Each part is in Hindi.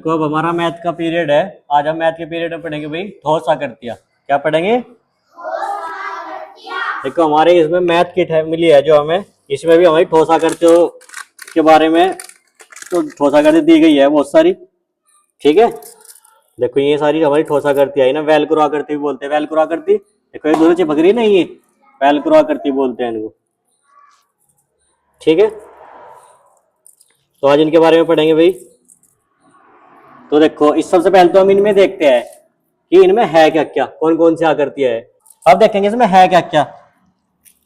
देखो अब हमारा मैथ का पीरियड है। आज हम मैथ के पीरियड में पढ़ेंगे भाई ठोस आकृतियां। क्या पढ़ेंगे? देखो हमारे इसमें मैथ किट है मिली है जो हमें, इसमें भी हमारी ठोस आकृतियों के बारे में तो ठोस आकृति दी गई है बहुत सारी। ठीक है, देखो ये सारी हमारी ठोस आकृतियां है ना, वेलक्रो आकृति भी बोलते हैं। वेलक्रो आकृति देखो ये दोनों चिपक रही है ना, ये वेलक्रो आकृति बोलते हैं इनको। ठीक है, तो आज इनके बारे में पढ़ेंगे भाई। तो देखो इस सबसे पहले तो हम इनमें देखते हैं कि इनमें है क्या क्या, कौन कौन सी आकृतियां है। अब देखेंगे इसमें है क्या क्या।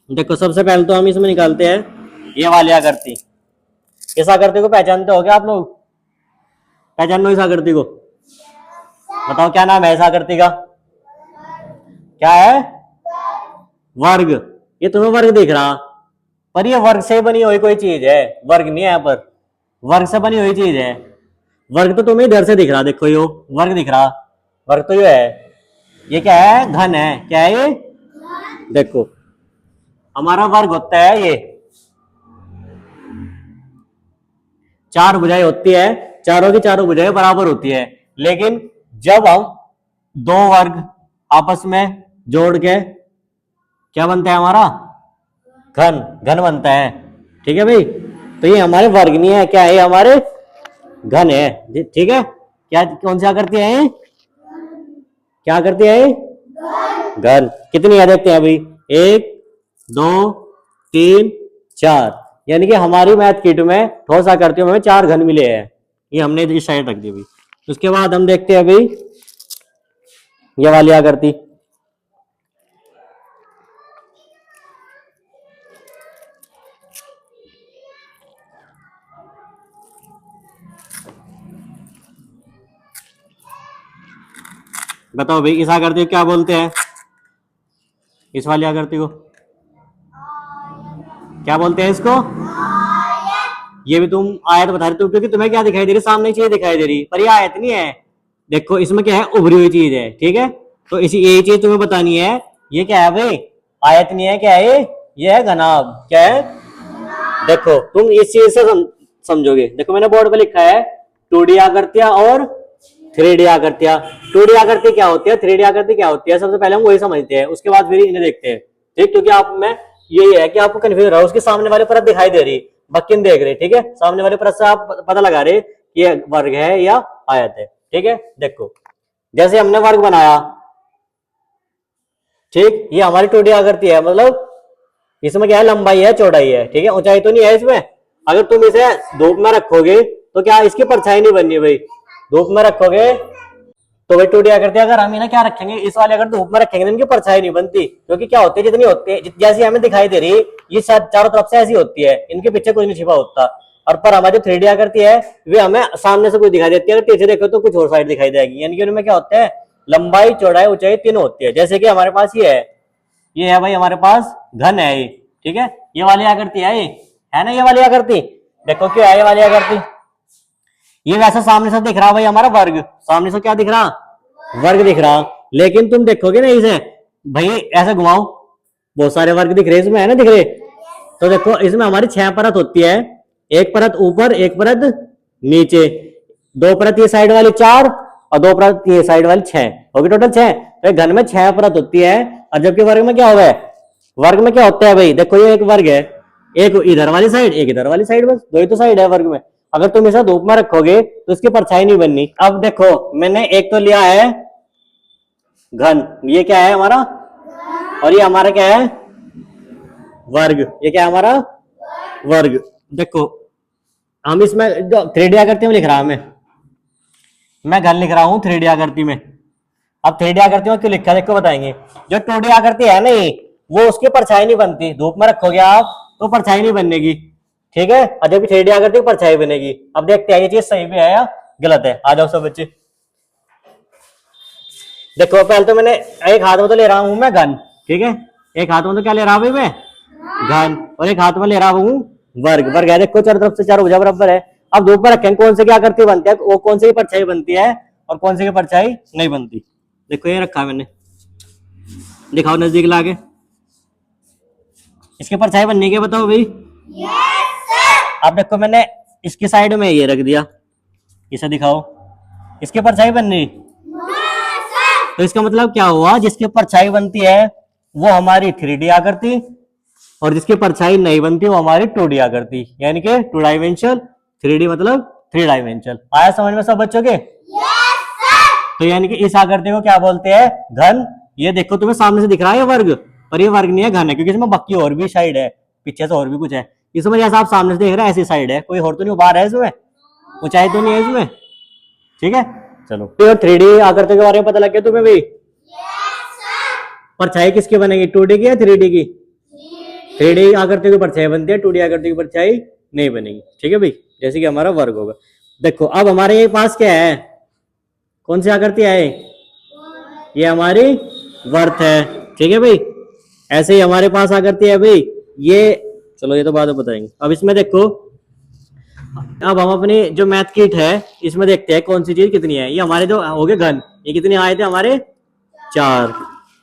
देखो सबसे पहले तो हम इसमें निकालते हैं ये वाली आकृति। इस आकृति को पहचानते हो क्या आप लोग? पहचान लो इस आकृति को, बताओ क्या नाम है इस आकृति का? क्या है? वर्ग। ये तुम्हें वर्ग दिख रहा, पर ये वर्ग से बनी हुई कोई चीज है, वर्ग नहीं है यहाँ पर, वर्ग से बनी हुई चीज है। वर्ग तो तुम्हें इधर से दिख रहा, देखो यो वर्ग दिख रहा, वर्ग तो ये है। ये क्या है? घन है। क्या है ये? देखो हमारा वर्ग होता है ये, चार भुजाएं होती है, चारों की चारों भुजाएं बराबर होती है। लेकिन जब हम दो वर्ग आपस में जोड़ के क्या बनता है हमारा? घन। घन बनता है। ठीक है भाई, तो ये हमारे वर्ग नहीं है, क्या है? हमारे घन है। ठीक है, क्या कौन सी आकृति है? क्या आकृति है? घन। कितनी है देखते हैं अभी? 1 2 3 4, यानी कि हमारी मैथ किट में ठोस आकृतियों में 4 घन मिले हैं। ये हमने इस साइड रख दी अभी। उसके बाद हम देखते हैं अभी ये वाली आकृति। बताओ भाई इस आकृति को क्या बोलते हैं? इस वाली आकृति को क्या बोलते हैं? इसको ये भी तुम आयत बता रहे हो क्योंकि तुम्हें क्या दिखाई दे रही? सामने चीज दिखाई दे रही, पर ये आयत नहीं है। देखो इसमें क्या है? उभरी हुई चीज है। ठीक है, तो इसी यही चीज तुम्हें बतानी है। ये क्या है भाई? आयत नहीं है। क्या है ये है घनाभ। क्या है? देखो तुम इस चीज से समझोगे। देखो मैंने बोर्ड पे लिखा है 2D आकृतियां और 3D आकृतियां। 2D आकृति क्या होती है, 3D आकृति क्या होती है, सबसे पहले हम वही समझते हैं, उसके बाद फिर इन्हें देखते हैं। ठीक, क्योंकि आप में यही है कि आपको कंफ्यूज रहा, उसके सामने वाले परत दिखाई दे रही, बक्किन देख रहे। ठीक है, सामने वाले परत से आप पता लगा रहे कि ये वर्ग है या आयत है। ठीक है, देखो जैसे हमने वर्ग बनाया, ठीक, ये हमारी 2D आकृति है, मतलब इसमें क्या है? लंबाई है, चौड़ाई है। ठीक है, ऊंचाई तो नहीं है इसमें। अगर तुम इसे धूप में रखोगे तो क्या इसकी परछाई नहीं बननी भाई? धूप में रखोगे तो भाई 2D आकृति अगर हम इन्हें क्या रखेंगे, इस वाले अगर धूप में रखेंगे तो इनकी परछाई नहीं बनती, क्योंकि क्या होती है? जितनी होती है, जैसी हमें दिखाई दे रही, ये चारों तरफ से ऐसी होती है, इनके पीछे कुछ नहीं छिपा होता। और पर हमारी जो 3D आकृति है वे हमें सामने से कुछ दिखाई देती है, अगर पीछे देखो तो कुछ और साइड दिखाई देगी। यानी कि उनमें क्या होता है? लंबाई, चौड़ाई, ऊंचाई तीनों होती है। जैसे कि हमारे पास ये है भाई, हमारे पास घन है ये। ठीक है, ये वाली आकृति है, ये है ना, ये वाली आकृति। देखो क्या है ये वाली आकृति? ये वैसे सामने से दिख रहा भाई हमारा वर्ग, सामने से क्या दिख रहा? वर्ग दिख रहा। लेकिन तुम देखोगे ना इसे भाई, ऐसे घुमाओ, बहुत सारे वर्ग दिख रहे इसमें, है ना, दिख रहे। तो देखो इसमें हमारी 6 परत होती है, एक परत ऊपर, एक परत नीचे, 2 परत ये साइड वाली 4 और 2 परत ये साइड वाली 6 होगी, टोटल 6। तो घन में 6 परत होती है। और जबकि वर्ग में क्या होगा? वर्ग में क्या होता है भाई? देखो ये एक वर्ग है, एक इधर वाली साइड, एक इधर वाली साइड, बस दो ही तो साइड है वर्ग में। अगर तुम इसे धूप में रखोगे तो इसकी परछाई नहीं बननी। अब देखो मैंने एक तो लिया है घन, ये क्या है हमारा? और ये हमारा क्या है? वर्ग। ये क्या है हमारा? वर्ग। देखो हम इसमें जो 3D आकृति में लिख रहा, मैं घन लिख रहा हूं 3D आकृति में। अब 3D आकृति में क्यों लिखा है देखो बताएंगे। जो 2D आकृति है ना ये, वो उसकी परछाई नहीं बनती, धूप में रखोगे आप तो परछाई नहीं बनेगी। ठीक है, और जब 3D आकृति की परछाई बनेगी। अब देखते हैं ये चीज सही भी है या गलत है। आ जाओ सब बच्चे। देखो पहले तो मैंने एक हाथ में तो ले रहा हूं मैं घन। ठीक है, एक हाथ में तो क्या ले रहा हूं मैं? घन। और एक हाथ में ले रहा हूं वर्ग। वर्ग है, देखो चारों तरफ से चारों भुजा बराबर है। अब धूप में रखेंगे कौन से क्या आकृति बनती है, वो कौन से की परछाई बनती है और कौन से की परछाई नहीं बनती। देखो ये रखा मैंने, दिखाओ नजदीक लाके, इसके परछाई बननी है बताओ भाई। अब देखो मैंने इसकी साइड में ये रख दिया, इसे दिखाओ। इसकी परछाई बननी। तो इसका मतलब क्या हुआ, जिसकी परछाई बनती है वो हमारी 3D आकृति, और जिसकी परछाई नहीं बनती वो हमारी 2D आकृति, यानी कि 2 डायमेंशनल, 3D मतलब 3 डायमेंशनल। आया समझ में सब बच्चों के? तो यानी कि इस आकृति को क्या बोलते हैं, घन। ये देखो तुम्हें सामने से दिख रहा है वर्ग, पर ये वर्ग नहीं है, घन है, क्योंकि इसमें बाकी और भी साइड है, पीछे से और भी कुछ है। इसमें जैसा आप सामने से देख रहे हैं ऐसी साइड है, कोई और तो नहीं बाहर है इसमें, ऊंचाई तो नहीं है इसमें, ठीक है। चलो तो 3D आकृति के बारे में पता लग गया तुम्हें भाई। परछाई किसकी बनेगी, 2D की या 3D की? 3D आकृति की परछाई बनती है, 2D आकृति की परछाई नहीं बनेगी, ठीक है भाई। जैसे कि हमारा वर्ग होगा। देखो अब हमारे ये पास क्या है, कौन सी आकृति है, ये हमारी वर्त है, ठीक है भाई। ऐसे ही हमारे पास आकृति है भाई ये, चलो ये तो बाद में बताएंगे। अब इसमें देखो, अब हम अपनी जो मैथ किट है इसमें देखते हैं कौन सी चीज कितनी है। ये हमारे जो हो गए घन, ये कितने आए थे हमारे, 4।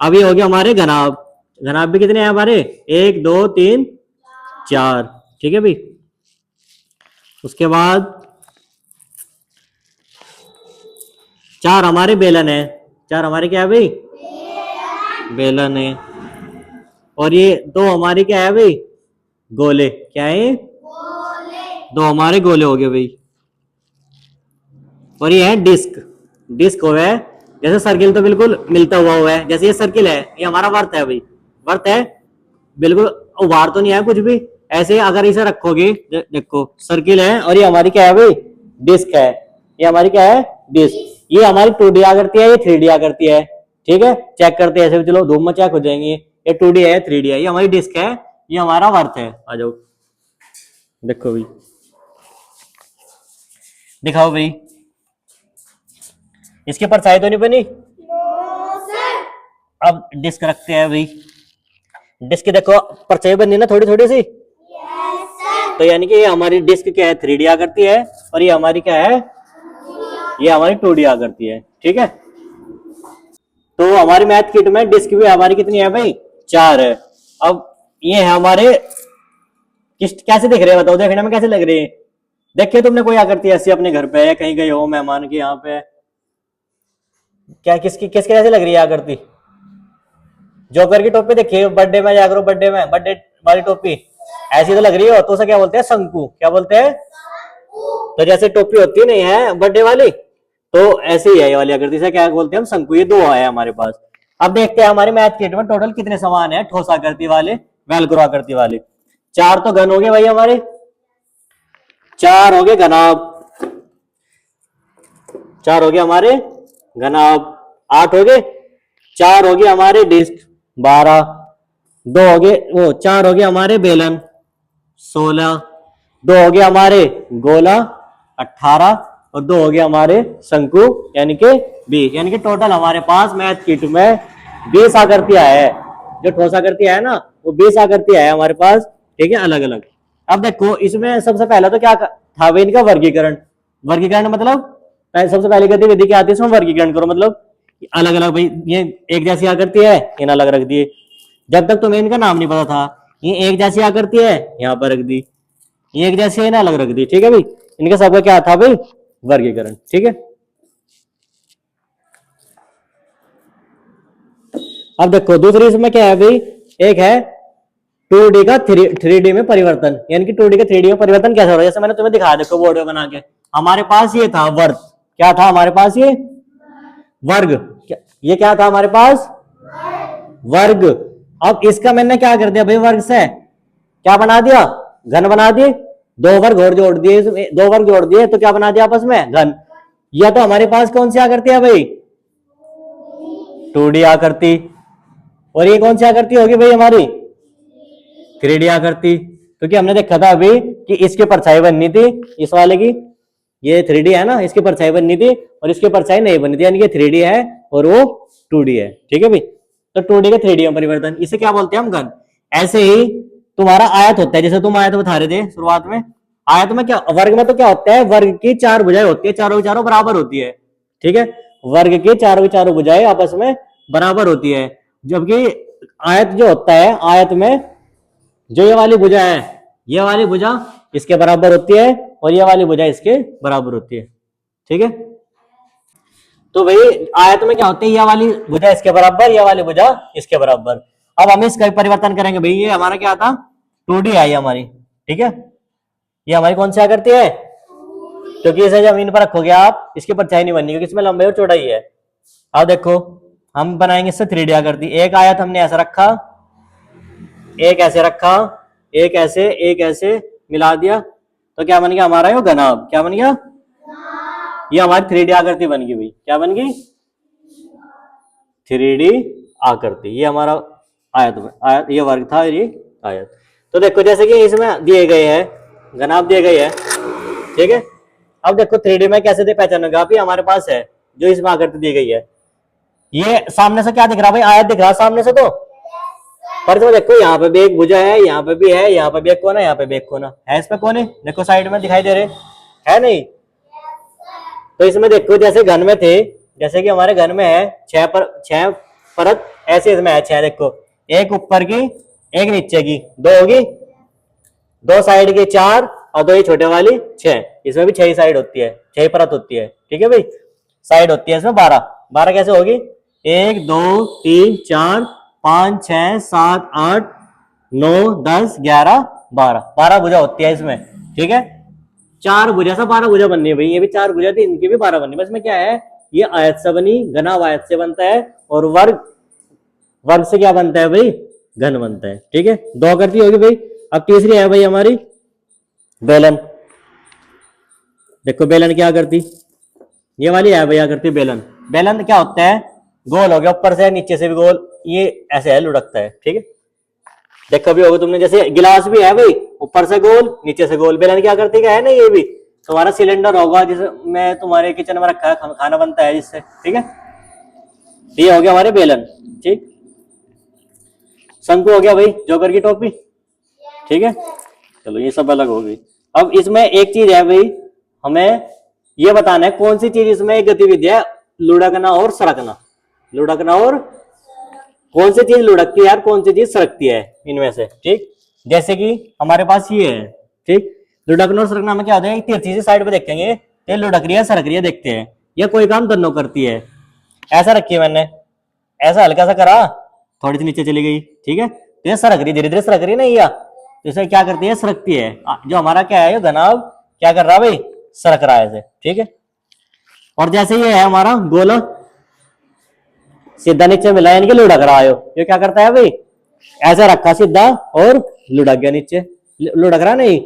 अब ये हो गया हमारे घनाभ, घनाभ भी कितने हैं हमारे, 1 2 3 4, ठीक है भाई। उसके बाद 4 हमारे बेलन है, 4 हमारे क्या है भाई, बेलन है। और ये 2 हमारी क्या है भाई, गोले, क्या है, 2 हमारे गोले हो गए भाई। और ये है डिस्क, डिस्क हो है, जैसे सर्किल तो बिल्कुल मिलता हुआ है, जैसे ये सर्किल है, ये हमारा वर्त है भाई, वर्त है बिल्कुल, उभार तो नहीं है कुछ भी। ऐसे अगर इसे रखोगे, देखो सर्किल है और ये हमारी क्या है भाई, डिस्क है, ये हमारी क्या है, डिस्क। ये हमारी 2D आकृति है, ये 3D आकृति है, ठीक है। चेक करते हैं ऐसे, चलो धूम में चेक हो जाएंगे, ये 2D है 3D है, ये हमारी डिस्क है, ये हमारा वर्त है। आ जाओ देखो भाई, दिखाओ भाई, इसके परछाई तो नहीं बनी। अब डिस्क रखते हैं भाई, डिस्क देखो परछाई बननी ना थोड़ी थोड़ी सी। तो यानी कि ये हमारी डिस्क क्या है, 3D आकृति है, और ये हमारी क्या है, ये हमारी 2D आकृति है, ठीक है। तो हमारी मैथ किट में डिस्क भी हमारी कितनी है भाई, 4 है। अब ये है हमारे, कैसे दिख रहे हैं बताओ, देखने में कैसे लग रहे हैं। देखिए तुमने कोई आकृति ऐसी अपने घर पे है, कहीं गए हो मेहमान के यहाँ पे, क्या किसकी किसके कैसे लग रही है आकृति, जोकर की टोपी देखिए, बर्थडे में जाकर बर्थडे में बर्थडे वाली टोपी ऐसी तो लग रही है, तो उसे क्या बोलते हैं, शंकु, क्या बोलते हैं। तो जैसे टोपी होती नहीं है बर्थडे वाली, तो ऐसे ही है ये वाली आकृति, से क्या बोलते हैं हम, शंकु। ये 2 है हमारे पास। अब देखते हैं हमारे मैथ किट में टोटल कितने सामान है, ठोस आकृति वाले, वेलक्रो आकृति वाले। 4 तो घन हो गए भाई हमारे, 4 हो गए घनाभ, 4 हो गए हमारे घनाभ, 8 हो गए, 4 हो गए हमारे डिस्क 12, 2 हो गए वो 4 हो गए हमारे बेलन 16, 2 हो गए हमारे गोला 18, और 2 हो गए हमारे शंकु यानी कि 20। यानी कि टोटल हमारे पास मैथ किट में 20 आकृतियां है, जो ठोस आकृतियां है ना वो 20 आकृतियां है हमारे पास, ठीक है, अलग अलग। अब देखो इसमें सबसे पहला तो क्या था भाई, इनका वर्गीकरण। वर्गीकरण मतलब सबसे पहली गतिविधि क्या आती है, इसमें वर्गीकरण करो, मतलब अलग अलग भाई, ये एक जैसी आकृति है, इन्हें अलग रख दिए। जब तक तुम्हें इनका नाम नहीं पता था, ये एक जैसी आकृति है यहाँ पर रख दी, ये एक जैसी है ना अलग रख दी, ठीक है भाई। इनका सबका क्या था भाई, वर्गीकरण, ठीक है। अब देखो दूसरी इसमें क्या है भाई, एक है 2D का 3D में परिवर्तन, यानी कि 2D का 3D में परिवर्तन कैसा हो रहा है, जैसे मैंने तुम्हें दिखाया, देखो बोर्ड में बना के। हमारे पास ये था वर्ग, क्या था हमारे पास, ये वर्ग, ये क्या था हमारे पास, वर्ग। अब इसका मैंने क्या कर दिया भाई, वर्ग से क्या बना दिया, घन बना दिए, 2 वर्ग और जोड़ दिए, 2 वर्ग जोड़ दिए तो क्या बना दिया आपस में, घन। यह तो हमारे पास कौन सी आकृति है भाई, 2D आकृति। और ये कौन सी आकृति होगी भाई हमारी, 3D आकृति, क्योंकि हमने देखा था अभी कि इसकी परछाई बननी थी, इस वाले की, ये 3D है ना, इसकी परछाई बननी थी और इसकी परछाई नहीं बनी थी, यानी कि 3D है और वो 2D है, ठीक है भाई। तो 2D का 3D में परिवर्तन, इसे क्या बोलते हैं हम, घन। ऐसे ही तुम्हारा आयत होता है, जैसे तुम आयत बता रहे थे शुरुआत में, आयत में क्या, वर्ग में तो क्या होता है, वर्ग की 4 भुजाएं होती है, चारों की चारों बराबर होती है, ठीक है। वर्ग की चारों भुजाएं आपस में बराबर होती है, जबकि आयत जो होता है, आयत में जो ये वाली भुजा है, ये वाली भुजा इसके बराबर होती है और ये वाली भुजा इसके बराबर होती है, ठीक है। तो भाई आयत में क्या होते हैं, ये वाली भुजा इसके बराबर, ये वाली भुजा इसके बराबर। अब हम इसका परिवर्तन करेंगे भाई, ये हमारा क्या था, 2D आई हमारी, ठीक है। ये हमारी कौन सी आकृति है, क्योंकि इसे जमीन पर रखोगे आप, इसकी परछाई नहीं बननी क्योंकि इसमें लंबाई और चौड़ाई है। अब देखो हम बनाएंगे इससे 3D आकृति। एक आयत हमने ऐसा रखा, एक ऐसे रखा, एक ऐसे मिला दिया, तो क्या बन गया हमारा ये घनाभ, क्या बन गया, ये हमारी 3D आकृति बन गई भाई। क्या बन गई, 3D आकृति। ये हमारा आयत ये वर्ग था, ये आयत। तो देखो जैसे कि इसमें दिए गए हैं घनाभ दिए गए हैं, ठीक है। अब देखो 3D में कैसे दे पहचानोगे आप, ये हमारे पास है जो इसमें आकृति दी गई है। ये सामने से क्या दिख रहा भाई, आयत दिख रहा सामने से, तो पर तो देखो यहाँ पे भी एक भुजा है, यहाँ पे भी है, यहाँ पे भी एक कोना, यहाँ पे भी एक कोना है, इस पे कोने देखो साइड में दिखाई दे रहे है नहीं। तो इसमें देखो जैसे घन में थे, जैसे कि हमारे घन में है 6 परत, ऐसे इसमें है 6, देखो एक ऊपर की एक नीचे की, 2 होगी, 2 साइड की 4 और 2 ये छोटे वाली 6। इसमें भी 6 ही साइड होती है, 6 परत होती है, ठीक है भाई। साइड होती है इसमें 12, 12 कैसे होगी, 1 2 3 4 5 6 7 8 9 10 11 12, 12 भुजा होती है इसमें, ठीक है। 4 भुजा से 12 भुजा बननी है भाई, ये भी 4 भुजा थी, इनकी भी 12 बननी है। बस में क्या है, ये आयत से बनी, घनाभ आयत से बनता है, और वर्ग, वर्ग से क्या बनता है भाई, घन बनता है, ठीक है। 2 आकृति होगी भाई। अब तीसरी है भाई हमारी बेलन। देखो बेलन क्या आकृति, ये वाली है भाई आकृति बेलन। बेलन क्या होता है, गोल हो गया, ऊपर से नीचे से भी गोल, ये ऐसे है लुढ़कता है, ठीक है। देखो भी होगा तुमने, जैसे गिलास भी है भाई, ऊपर से गोल नीचे से गोल, बेलन क्या आकृति का है ना। ये भी तुम्हारा सिलेंडर होगा जिसमें तुम्हारे किचन में रखा है, खाना बनता है जिससे, ठीक है। ये हो गया हमारे बेलन, ठीक। शंकु हो गया भाई, जोकर की टोपी, ठीक है। चलो ये सब अलग हो गई। अब इसमें एक चीज है भाई, हमें ये बताना है कौन सी चीज इसमें एक गतिविधि है, लुढ़कना और सरकना। लुढ़कना और कौन सी चीज लुढ़कती है यार, कौन सी चीज सरकती है इनमें से, ठीक। जैसे कि हमारे पास ये है, ठीक। लुढ़कना और सरकना में क्या होता है, एक तिरछी सी साइड पे देखेंगे, ये लुढ़क रही है सरक रही है, देखते हैं ये कोई काम दोनों करती है। ऐसा रखी है मैंने, ऐसा हल्का सा करा, थोड़ी सी नीचे चली गई, ठीक है। तो ये सरक रही, धीरे धीरे सरक रही नहीं, या तो इसे क्या करती है, सरकती है। जो हमारा क्या है, घनाभ क्या कर रहा है भाई, सरक रहा है ऐसे, ठीक है। और जैसे ये है हमारा गोला, सीधा नीचे मिला यानी कि लुढ़क रहा है, ये क्या करता है भाई, ऐसा रखा सीधा और लुढ़क गया नीचे, लुढ़क रहा नहीं।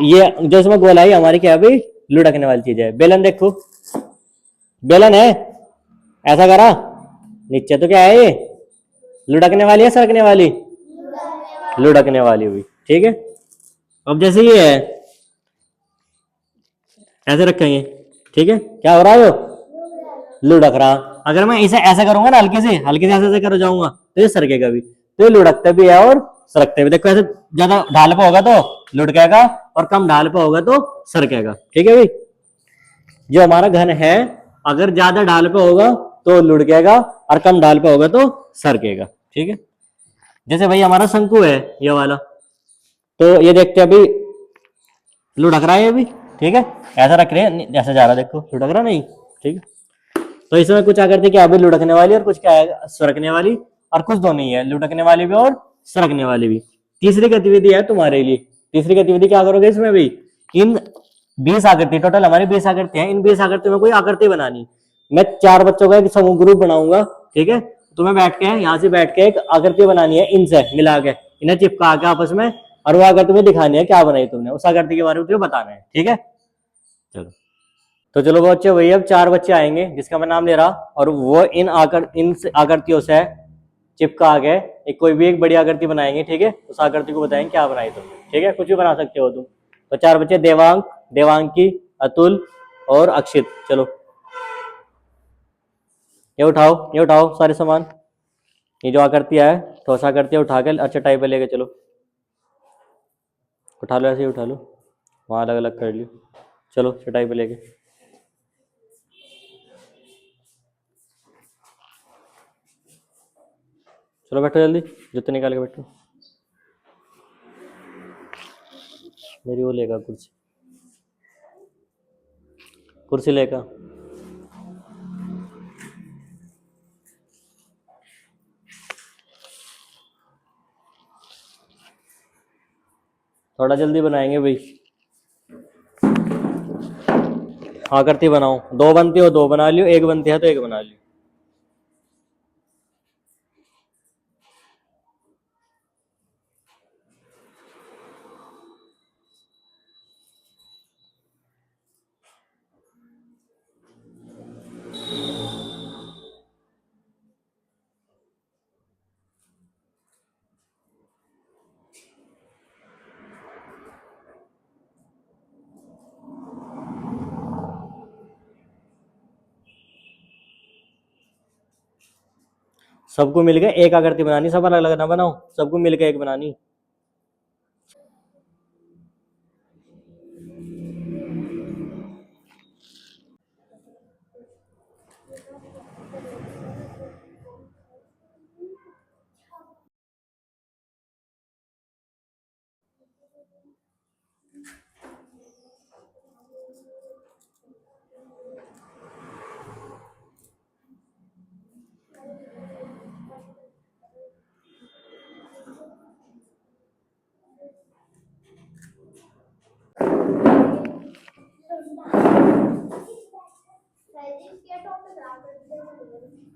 ये जो इसमें गोला है हमारी क्या है भाई, लुढ़कने वाली चीज है। बेलन देखो, बेलन है, ऐसा करा नीचे, तो क्या है ये, लुढ़कने वाली है सरकने वाली, लुढ़कने वाली हुई, ठीक है। अब जैसे ये है, ऐसे रखेंगे, ठीक है, क्या हो रहा है, लुढ़क रहा। अगर मैं इसे ऐसे करूंगा ना, हल्के से ऐसे कर जाऊंगा, तो ये सरकेगा भी, तो ये लुढ़कते भी है और सरकते भी। देखो ऐसे ज्यादा ढाल पे होगा तो लुढ़केगा, और कम ढाल पे होगा तो सरकेगा, ठीक है भाई। जो हमारा घन है, अगर ज्यादा ढाल पे होगा तो लुढ़केगा, और कम ढाल पे होगा तो सरकेगा, ठीक है। जैसे भाई हमारा शंकु है ये वाला, तो ये देखते हैं भाई, लुढ़क रहा है ये भी, ठीक है। ऐसा रख रहे हैं जैसे जा रहा, देखो लुढ़क रहा नहीं, ठीक है। तो इसमें कुछ आकृति क्या है, लुढ़कने वाली और कुछ क्या है, सरकने वाली, और कुछ दोनों ही है, लुढ़कने वाली भी और सरकने वाली भी। तीसरी गतिविधि है तुम्हारे लिए, तीसरी गतिविधि क्या करोगे इसमें भी, इन 20 आकृति, टोटल हमारी 20 आकृति है, इन 20 आकृति में कोई आकृति बनानी। मैं 4 बच्चों का एक समूह ग्रुप बनाऊंगा, ठीक है। तुम्हें बैठ के यहाँ से बैठ के एक आकृति बनानी है, इनसे मिला के, इन्हें चिपका के आपस में, और वो आकृति में दिखानी है क्या बनाई तुमने, उस आकृति के बारे में तुम्हें बताना है, ठीक है। चलो तो चलो बच्चे, वही अब 4 बच्चे आएंगे जिसका मैं नाम ले रहा, और वो इन आकृतियों से चिपका के एक कोई भी एक बड़ी आकृति बनाएंगे, ठीक है। उस आकृति को बताएंगे क्या बनाई तुमने, ठीक है, कुछ भी बना सकते हो तुम। तो 4 बच्चे, देवांग, देवांकी, अतुल और अक्षित। चलो ये उठाओ सारे सामान, ये जो आकृति है ठोस आकृति है, उठा के अच्छे टाइप पे लेके चलो, उठा लो, ऐसे ही उठा लो, वहाँ अलग अलग कर लियो, चलो चटाई पे लेके। चलो बैठो जल्दी, जूते निकाल के बैठो, मेरी वो लेगा कुर्सी, कुर्सी लेगा। थोड़ा जल्दी बनाएंगे भाई। आकृति बनाओ, दो बनती हो दो बना लियो, एक बनती है तो एक बना लियो। सबको मिलकर एक आकृति बनानी, सब अलग अलग ना बनाओ, सबको मिलकर एक बनानी।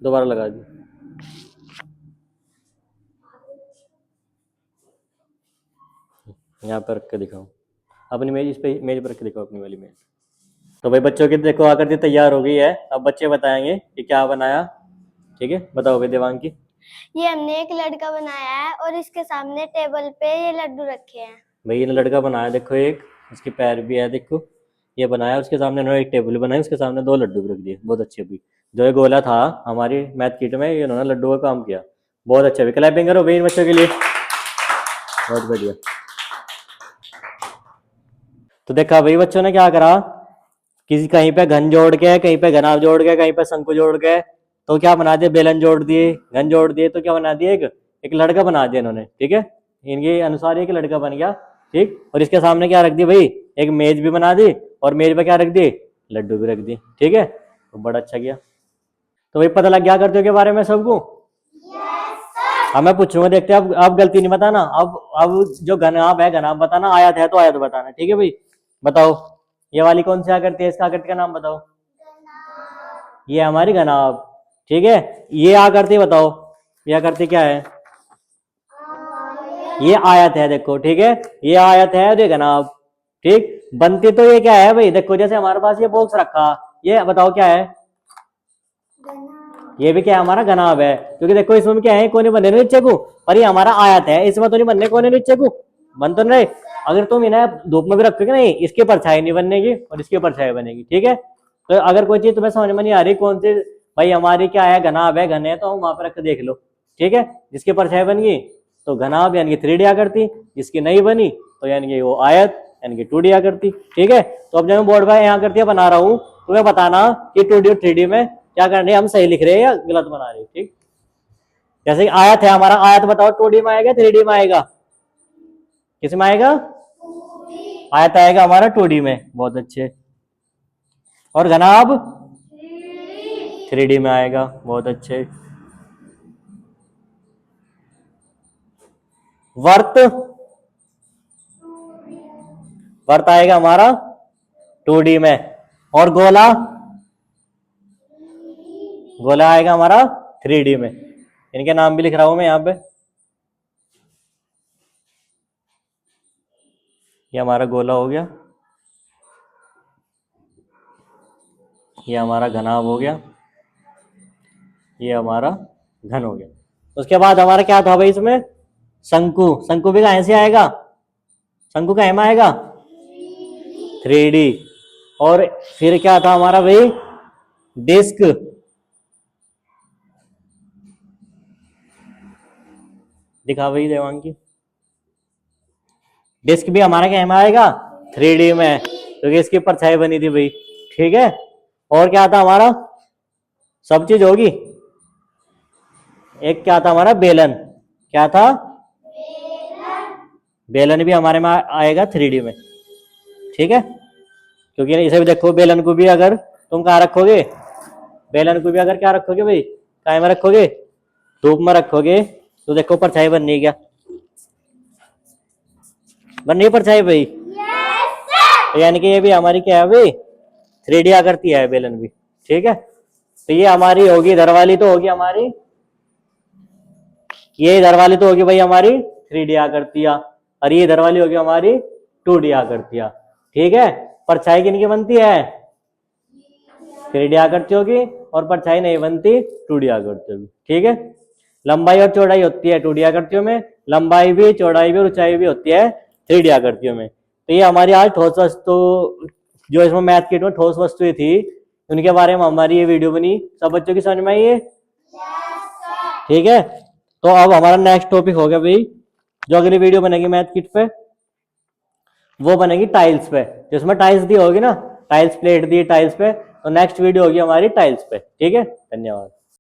दोबारा लगा दी। यहाँ पर रख के दिखाओ अपनी मेज, इस पे मेज पर रख के दिखाओ अपनी वाली मेज। तो भाई बच्चों की देखो आकृति तैयार हो गई है, अब बच्चे बताएंगे कि क्या बनाया। ठीक है, बताओ भाई देवांगी। ये हमने एक लड़का बनाया है और इसके सामने टेबल पे ये लड्डू रखे हैं। भाई ये लड़का बनाया, देखो एक इसके पैर भी है, देखो ये बनाया, उसके सामने इन्होंने एक टेबल बनाई, उसके सामने दो लड्डू भी रख दिए, बहुत अच्छे। भी जो ये गोला था हमारी मैथ किट में, ये इन्होंने लड्डू का काम किया, बहुत अच्छा। भी क्लैपिंग करो भाई इन बच्चों के लिए, बहुत बढ़िया। तो देखा भाई बच्चों ने क्या करा, किसी कहीं पे घन जोड़ के, कहीं पे घनाभ जोड़ के, कहीं पे शंकु जोड़ के, तो क्या बना दिए, बेलन जोड़ दिए, घन जोड़ दिए, तो क्या बना दिए, एक लड़का बना दिया इन्होंने। ठीक है, इनके अनुसार एक लड़का बन गया। ठीक, और इसके सामने क्या रख दी भाई, एक मेज भी बना दी, और मेज पे क्या रख दी, लड्डू भी रख दी। ठीक है, तो बड़ा अच्छा किया। तो भाई पता लग गया करते हो के बारे में सबको। अब मैं पूछूंगा, देखते हैं अब गलती नहीं बताना। अब जो घनाभ है घनाभ बताना, आयत है तो आयत बताना। ठीक है भाई, बताओ ये वाली कौन सी आकृति है, इसका आकृति का नाम बताओ। ये हमारी घनाभ। ठीक है, ये आकृति बताओ, ये आकृति क्या है, ये आयत है, देखो। ठीक है, ये आयत है और ये घनाभ। ठीक, बनती तो ये क्या है भाई, देखो जैसे हमारे पास ये बॉक्स रखा, ये बताओ क्या है, ये भी क्या है, हमारा घनाभ है। क्योंकि देखो इसमें क्या है, कोने बने नीचे को, और ये हमारा आयत है, इसमें तो नहीं बनने कोने नीचे को, बन तो नहीं। अगर तुम इन्हें धूप में भी रखोगे नहीं, इसकी परछाई नहीं बनेगी और इसकी परछाई बनेगी। ठीक है, तो अगर कोई चीज तुम्हें समझ में नहीं आ रही कौन सी भाई हमारी क्या है, घनाभ है घन है, तो हम वहां पर रख के देख लो। ठीक है, जिसकी परछाई बन गई तो घनाभ यानी कि 3D आकृति, जिसकी नहीं बनी तो यानी कि वो आयत यानी कि 2D आकृति। ठीक है, तो अब जब मैं बोर्ड पर आकृतियां बना रहा हूँ, तुम्हें बताना कि 2D और 3D में क्या करना है, हम सही लिख रहे हैं या गलत बना रहे हैं। ठीक, जैसे आयत है हमारा, आयत बताओ 2D में आएगा 3D में आएगा, किस में आएगा, आयत आएगा हमारा 2D में, बहुत अच्छे। और घनाभ 3D में आएगा, बहुत अच्छे। वर्त, वर्त आएगा हमारा 2D में। और गोला, गोला आएगा हमारा 3D में। इनके नाम भी लिख रहा हूं मैं यहाँ पे। ये हमारा गोला हो गया, ये हमारा घनाभ हो गया, ये हमारा घन हो गया। उसके बाद हमारा क्या था भाई इसमें, शंकु। शंकु भी कहां से आएगा, शंकु कहां में आएगा, 3D। और फिर क्या था हमारा भाई, डिस्क। दिखा भाई देवांगी, डिस्क भी हमारा क्या में आएगा, 3D में, क्योंकि इसकी परछाई बनी थी भाई। ठीक है, और क्या था हमारा, सब चीज होगी। एक क्या था हमारा, बेलन। क्या था, बेलन भी हमारे में आएगा 3D में। ठीक है, क्योंकि इसे भी देखो, बेलन को भी अगर तुम कहाँ रखोगे, बेलन को भी अगर क्या रखोगे भाई, काय में रखोगे, धूप में रखोगे, तो देखो परछाई बननी क्या, बन रही है परछाई भाई? तो यानी कि ये भी हमारी क्या है भाई, 3D आकृति है बेलन भी, ठीक है। तो ये हमारी होगी इधर वाली, तो होगी हमारी, ये इधर वाली तो होगी भाई हमारी 3D आकृतियां, और ये इधर वाली होगी हमारी 2D आकृतियां, ठीक है। परछाई किनकी बनती है? 3D आकृतियों की, और परछाई नहीं बनती 2D आकृतियों की, ठीक है। लंबाई और चौड़ाई होती है 2D आकृतियों में, लंबाई भी, चौड़ाई भी और ऊंचाई भी होती है 3D आकृतियों में। तो ये हमारी आज ठोस वस्तु, जो इसमें मैथ किट में ठोस वस्तुएं थी, उनके बारे में हमारी ये वीडियो बनी। सब बच्चों की समझ में आई है? ठीक है। तो अब हमारा नेक्स्ट टॉपिक हो गया भाई, जो अगली वीडियो बनेगी मैथ किट पे, वो बनेगी टाइल्स पे। जिसमें टाइल्स दी होगी ना, टाइल्स प्लेट दी टाइल्स पे, तो नेक्स्ट वीडियो होगी हमारी टाइल्स पे, ठीक है। धन्यवाद।